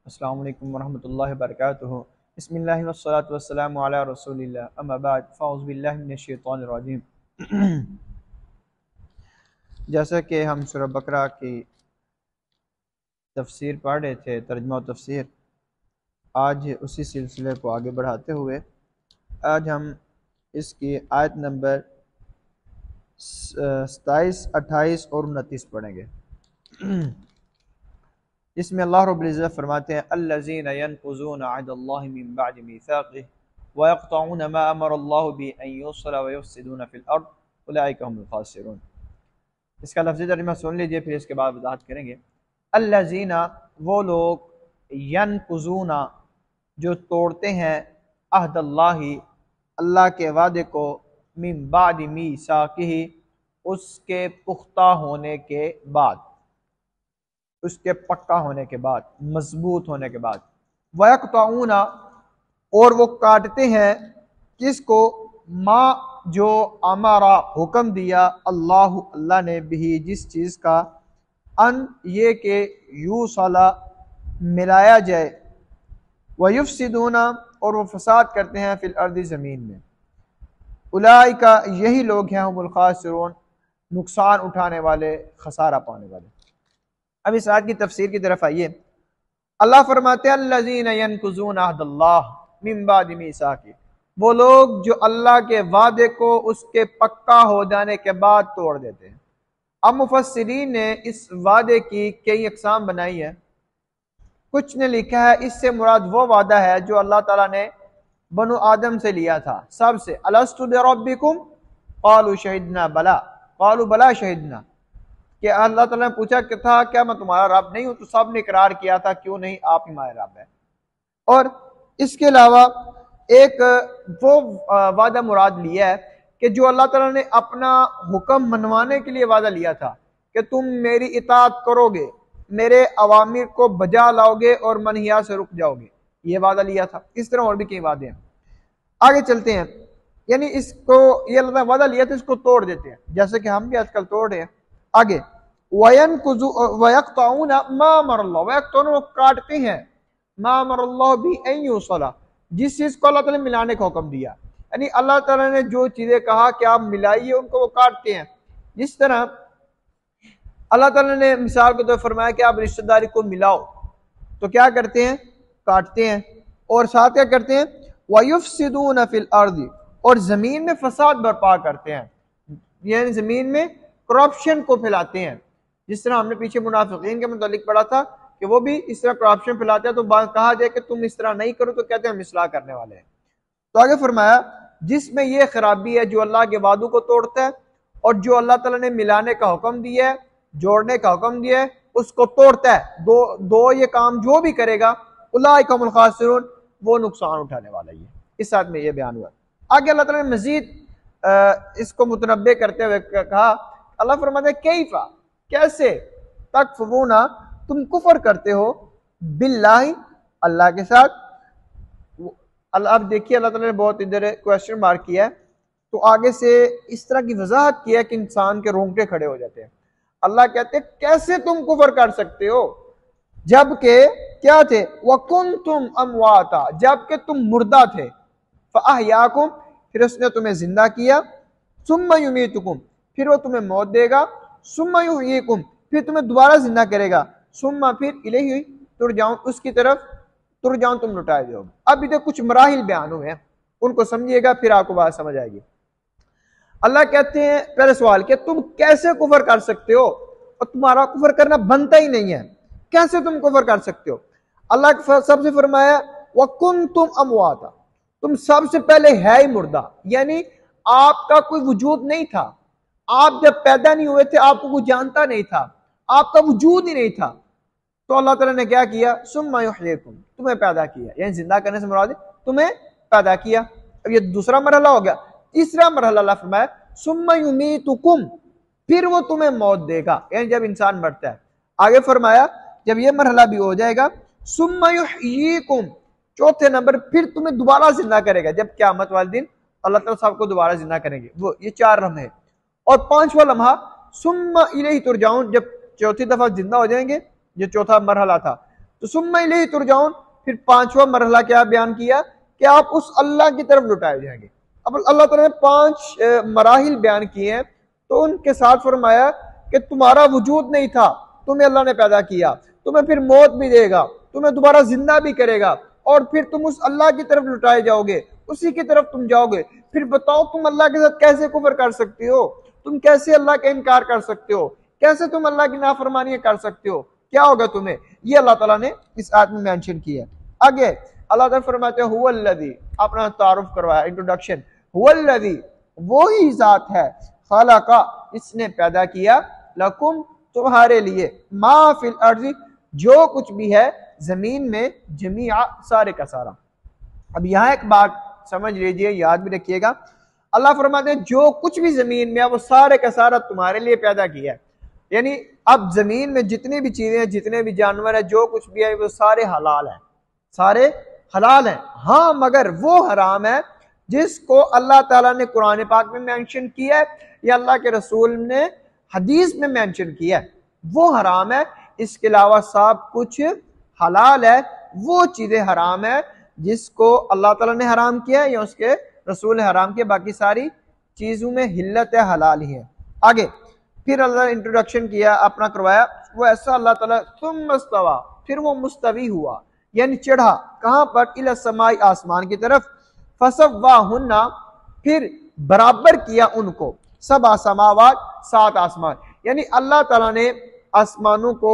السلام علیکم ورحمۃ اللہ وبرکاتہ۔ بسم اللہ والصلاۃ والسلام علی رسول اللہ، اما بعد فاعوذ باللہ من الشیطان الرجیم۔ جیسا کہ ہم سورہ بقرہ کی تفسیر پڑھ رہے تھے، ترجمہ و تفسیر، آج اسی سلسلے کو آگے بڑھاتے ہوئے آج ہم اس کی آیت نمبر 27، 28 اور 29 پڑھیں گے، جس میں اللہ رب العزت فرماتے ہیں الذین ینقضون عہد اللہ من بعد میثاقہ ویقطعون ما امر اللہ به ان یوصل ویفسدون فی الارض اولئک هم الخاسرون۔ اس کا لفظی ترجمہ سن لیجئے، پھر اس کے بعد وضاحت کریں گے۔ الذین، وہ لوگ، ینقضون، جو توڑتے ہیں، عہد اللہ، اللہ کے وعدے کو، من بعد میثاقہ، اس کے پختہ ہونے کے بعد، اس کے پکا ہونے کے بعد، مضبوط ہونے کے بعد، وَيَقْطَعُونَ، اور وہ کاٹتے ہیں، کس کو؟ ما، جو امارا، حکم دیا، اللہ نے، بھی، جس چیز کا، ان، یہ کہ یوصلا، ملایا جائے، وَيُفْسِدُونَ، اور وہ فساد کرتے ہیں، فی الارض، زمین میں۔ اولئک، یہی لوگ ہیں، ہم الخاسرون، نقصان اٹھانے والے، خسارہ پانے والے۔ اب اس آیت کی تفسیر کی طرف آئیے۔ اللہ فرماتے ہیں الذین ینقضون عہد اللہ من بعد میثاقہ، وہ لوگ جو اللہ کے وعدے کو اس کے پکا ہو جانے کے بعد توڑ دیتے ہیں۔ اب مفسرین نے اس وعدے کی کئی اقسام بنائی ہے۔ کچھ نے لکھا ہے اس سے مراد وہ وعدہ ہے جو اللہ تعالیٰ نے بنو آدم سے لیا تھا، سب سے، الست بربکم قالوا شہدنا بلا، قالوا بلا شہدنا، کہ اللہ تعالیٰ نے پوچھا کہ تھا کیا میں تمہارا رب نہیں ہوں؟ تو سب نے اقرار کیا تھا کیوں نہیں، آپ ہی ہمارے رب ہیں۔ اور اس کے علاوہ ایک وہ وعدہ مراد لیا ہے کہ جو اللہ تعالیٰ نے اپنا حکم منوانے کے لیے وعدہ لیا تھا کہ تم میری اطاعت کرو گے، میرے اوامر کو بجا لاؤ گے اور منہیات سے رک جاؤ گے، یہ وعدہ لیا تھا۔ اس طرح اور بھی کئی وعدے ہیں۔ آگے چلتے ہیں، یعنی اس کو یہ اللہ تعالیٰ وعدہ لیا تھا، اس کو توڑ دیتے ہیں، جیسے کہ ہم بھی آج کل توڑ رہے ہیں۔ آگے وَيَقْطَعُونَ مَا أَمَرَ اللَّهُ، وَيَقْطَعُونَ، وہ کاٹتے ہیں، مَا أَمَرَ اللَّهُ بِهِ أَن يُوصَلَ، جس چیز کو اللہ تعالیٰ نے ملانے کا حکم دیا، یعنی اللہ تعالیٰ نے جو چیزیں کہا کہ آپ ملائیے، ان کو وہ کاٹتے ہیں۔ جس طرح اللہ تعالیٰ نے مثال کو تو فرمایا کہ آپ رشتہ داری کو ملاؤ، تو کیا کرتے ہیں؟ کاٹتے ہیں۔ اور ساتھ کیا کرتے ہیں؟ وَيُفْسِدُونَ فِي الْأَرْضِ، اور زمین میں فساد برپا کرتے ہیں، یعنی زمین میں کرپشن کو پھیلاتے ہیں۔ جس طرح ہم نے پیچھے منافقین کے متعلق پڑھا تھا کہ وہ بھی اس طرح کرپشن پھیلاتے ہیں، تو کہا جائے کہ تم اس طرح نہیں کرو تو کہتے ہیں ہم اصلاح کرنے والے ہیں۔ تو آگے فرمایا جس میں یہ خرابی ہے جو اللہ کے وعدوں کو توڑتا ہے، اور جو اللہ تعالیٰ نے ملانے کا حکم دیا ہے، جوڑنے کا حکم دیا ہے، اس کو توڑتا ہے، دو یہ کام جو بھی کرے گا، اولئک هم الخاسرون، وہ نقصان اٹھانے والا ہی ہے۔ اس ساتھ میں یہ بیان ہوا۔ آگے اللہ تعالیٰ نے مزید اس کو متنبع کرتے ہوئے کہا، اللہ فرماتے ہیں کیفا، کیسے، تکفرون، تم کفر کرتے ہو، باللہ، اللہ کے ساتھ۔ اب دیکھیے اللہ تعالیٰ نے بہت ادھر کویسچن مارک کیا ہے، تو آگے سے اس طرح کی وضاحت کیا ہے کہ انسان کے رونگٹے کھڑے ہو جاتے ہیں۔ اللہ کہتے ہیں کیسے تم کفر کر سکتے ہو جبکہ کیا تھے؟ وَكُنْتُمْ أَمْوَاتًا، جبکہ تم مردہ تھے، فَأَحْيَاكُمْ، پھر اس نے تمہیں زندہ کیا، ثُمَّ يُمِيتُكُمْ، پھر وہ تمہیں موت دے گا، ثُمَّ يُحْيِيكُمْ، پھر تمہیں دوبارہ زندہ کرے گا، ثُمَّ، پھر إِلَيْهِ ترجعون، اس کی طرف ترجعون، تم لٹائے جاؤ گے۔ اب ادھر کچھ مراحل بیان ہوئے ہیں، ان کو سمجھیے گا پھر آپ کو بات سمجھ آئے گی۔ اللہ کہتے ہیں پہلے سوال کہ تم کیسے کفر کر سکتے ہو، اور تمہارا کفر کرنا بنتا ہی نہیں ہے، کیسے تم کفر کر سکتے ہو؟ اللہ سب سے فرمایا وَكُنْتُمْ أَمْوَاتًا، تم سب سے پہلے ہے ہی مردہ، یعنی آپ کا کوئی وجود نہیں تھا، آپ جب پیدا نہیں ہوئے تھے آپ کو کوئی جانتا نہیں تھا، آپ کا وجود ہی نہیں تھا۔ تو اللہ تعالیٰ نے کیا کیا؟ ثُمَّ يُحْيِيكُمْ، تمہیں پیدا کیا، یعنی زندہ کرنے سے مراد تمہیں پیدا کیا۔ اب یہ دوسرا مرحلہ ہو گیا۔ تیسرا مرحلہ اللہ فرمایا ثُمَّ يُمِيتُكُمْ، پھر وہ تمہیں موت دے گا، یعنی جب انسان مرتا ہے۔ آگے فرمایا جب یہ مرحلہ بھی ہو جائے گا ثُمَّ يُحْيِيكُمْ، چوتھے نمبر پھر تمہیں دوبارہ زندہ کرے گا، جب قیامت والے دن اللہ تعالیٰ صاحب کو دوبارہ زندہ کریں گے۔ وہ یہ چار لمحے، اور پانچواں لمحہ ثُمَّ إِلَيْهِ تُرْجَعُونَ، جب چوتھی دفعہ زندہ ہو جائیں گے، یہ چوتھا مرحلہ تھا، تو ثم الیہ ترجعون، پھر پانچواں مرحلہ کیا بیان کیا کہ آپ اس اللہ کی طرف لٹائے جائیں گے۔ اب اللہ تعالیٰ نے 5 مراحل بیان کیے ہیں، تو ان کے ساتھ فرمایا کہ تمہارا وجود نہیں تھا، تمہیں اللہ نے پیدا کیا، تمہیں پھر موت بھی دے گا، تمہیں دوبارہ زندہ بھی کرے گا، اور پھر تم اس اللہ کی طرف لٹائے جاؤ گے، اسی کی طرف تم جاؤ گے۔ پھر بتاؤ تم اللہ کے ساتھ کیسے کفر کر سکتے ہو، تم کیسے اللہ کا انکار کر سکتے ہو، کیسے تم اللہ کی نافرمانی کر سکتے ہو، کیا ہوگا تمہیں؟ یہ اللہ تعالیٰ نے اس آیت میں مینشن کیا ہے۔ آگے اللہ تعالیٰ فرماتے ہیں هو الذی، اپنا تعارف کروایا، انٹروڈکشن، هو الذی، وہی ذات ہے، خلق، اس نے پیدا کیا، لکم، تمہارے لیے، ما فی الارض، جو کچھ بھی ہے زمین میں، جمیع، سارے کا سارا۔ اب یہاں ایک بات سمجھ لیجئے، یاد بھی رکھیے گا، اللہ فرماتے ہیں جو کچھ بھی زمین میں ہے وہ سارے کا سارا تمہارے لیے پیدا کیا ہے۔ یعنی اب زمین میں جتنی بھی چیزیں ہیں، جتنے بھی جانور ہیں، جو کچھ بھی ہے وہ سارے حلال ہیں، سارے حلال ہیں، ہاں مگر وہ حرام ہے جس کو اللہ تعالیٰ نے قرآن پاک میں مینشن کیا ہے یا اللہ کے رسول نے حدیث میں مینشن کیا ہے، وہ حرام ہے۔ اس کے علاوہ سب کچھ حلال ہے۔ وہ چیزیں حرام ہے جس کو اللہ تعالیٰ نے حرام کیا ہے یا اس کے رسول نے حرام کیا، باقی ساری چیزوں میں حلت ہے، حلال ہی ہے۔ آگے پھر اللہ نے انٹروڈکشن کیا، اپنا کروایا، وہ ایسا اللہ تعالیٰ ثم استوى، پھر وہ مستوی ہوا، یعنی چڑھا، کہاں پر؟ الی السماء، آسمان کی طرف، فسواہن، پھر برابر کیا ان کو، 7 سماوات، 7 آسمان، یعنی اللہ تعالیٰ نے آسمانوں کو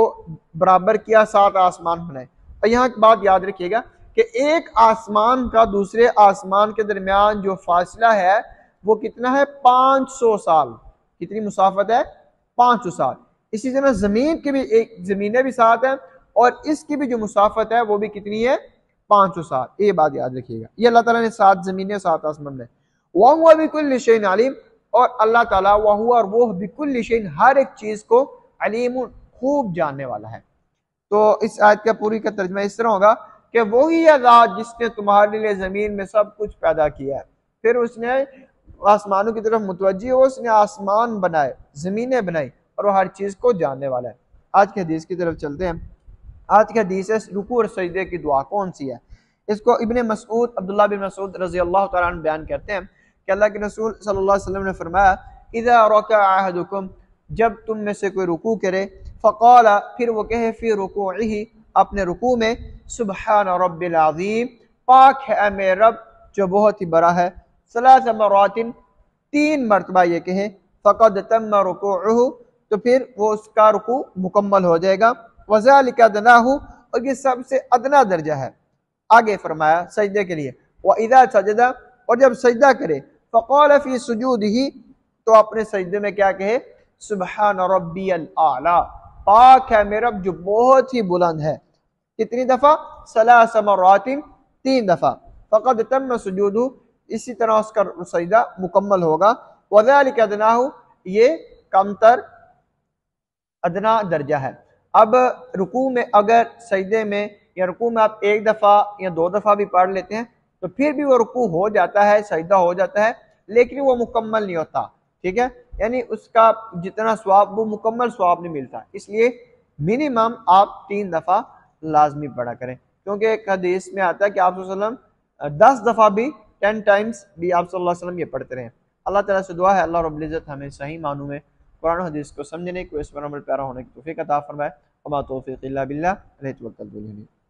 برابر کیا، 7 آسمان بنائے۔ اور یہاں ایک بات یاد رکھیے گا کہ ایک آسمان کا دوسرے آسمان کے درمیان جو فاصلہ ہے وہ کتنا ہے؟ 500 سال۔ کتنی مسافت ہے؟ 500 سال۔ اسی طرح زمین کی بھی ایک زمینیں بھی 7 ہیں، اور اس کی بھی جو مسافت ہے وہ بھی کتنی ہے؟ 500 سال۔ یہ بات یاد رکھیے گا، یہ اللہ تعالیٰ نے 7 زمینیں، 7 آسمان میں۔ وَهُوَ بِكُلِّ شَيْءٍ عَلِيمٌ، اور اللہ تعالیٰ وَهُوَ، اور وہ بِكُلِّ شَيْءٍ، ہر ایک چیز کو، علیم، خوب جاننے والا ہے۔ تو اس آیت کا پوری کا ترجمہ اس طرح ہوگا کہ وہی ذات جس نے تمہارے لیے زمین میں سب کچھ پیدا کیا ہے، پھر اس نے آسمانوں کی طرف متوجہ ہو، اس نے آسمان بنائے، زمینیں بنائی، اور وہ ہر چیز کو جاننے والا ہے۔ آج کی حدیث کی طرف چلتے ہیں۔ آج کی حدیث ہے رکوع اور سجدے کی دعا کون سی ہے؟ اس کو ابن مسعود، عبداللہ بن مسعود رضی اللہ تعالیٰ عنہ بیان کرتے ہیں کہ اللہ کے رسول صلی اللہ علیہ وسلم نے فرمایا، اذا رکع احدکم، جب تم میں سے کوئی رکوع کرے، فقال، پھر وہ کہے، فی رکوعہ، اپنے رکوع میں، سبحان رب العظیم، پاک ہے میرے رب جو بہت ہی بڑا ہے، 3 مرات، 3 مرتبہ یہ کہے، فقد تم رکوعہ، تو پھر وہ اس کا رکوع مکمل ہو جائے گا، وذالک ادناہ، اور یہ سب سے ادنا درجہ ہے۔ آگے فرمایا سجدے کے لیے، وَإِذَا سَجَدَ، اور جب سجدہ کرے، فقال فی سجودہ، تو اپنے سجدے میں کیا کہے؟ سبحان ربی الاعلی، پاک ہے میرا رب جو بہت ہی بلند ہے۔ کتنی دفعہ؟ 3 مرات، 3 دفعہ، فقد تم سجودہ، اسی طرح اس کا سجدہ مکمل ہوگا، وذالک ادناہ، یہ کم تر ادنا درجہ ہے۔ اب رکوع میں اگر سجدے میں یا رکوع میں آپ 1 دفعہ یا 2 دفعہ بھی پڑھ لیتے ہیں تو پھر بھی وہ رکوع ہو جاتا ہے، سجدہ ہو جاتا ہے، لیکن وہ مکمل نہیں ہوتا، ٹھیک ہے؟ یعنی اس کا جتنا ثواب، وہ مکمل ثواب نہیں ملتا، اس لیے منیمم آپ 3 دفعہ لازمی پڑھا کریں، کیونکہ ایک حدیث میں آتا ہے کہ آپ صلی اللہ علیہ وسلم 10 دفعہ بھی، 10 ٹائمز بھی آپ صلی اللہ علیہ وسلم یہ پڑھتے رہے۔ اللہ تعالیٰ سے دعا ہے اللہ رب العزت ہمیں صحیح معنوں میں قرآن و حدیث کو سمجھنے کو، اس پر عمل پیرا ہونے کی توفیق عطا فرمائے۔ وما توفیق الا باللہ، علیہ توکلت۔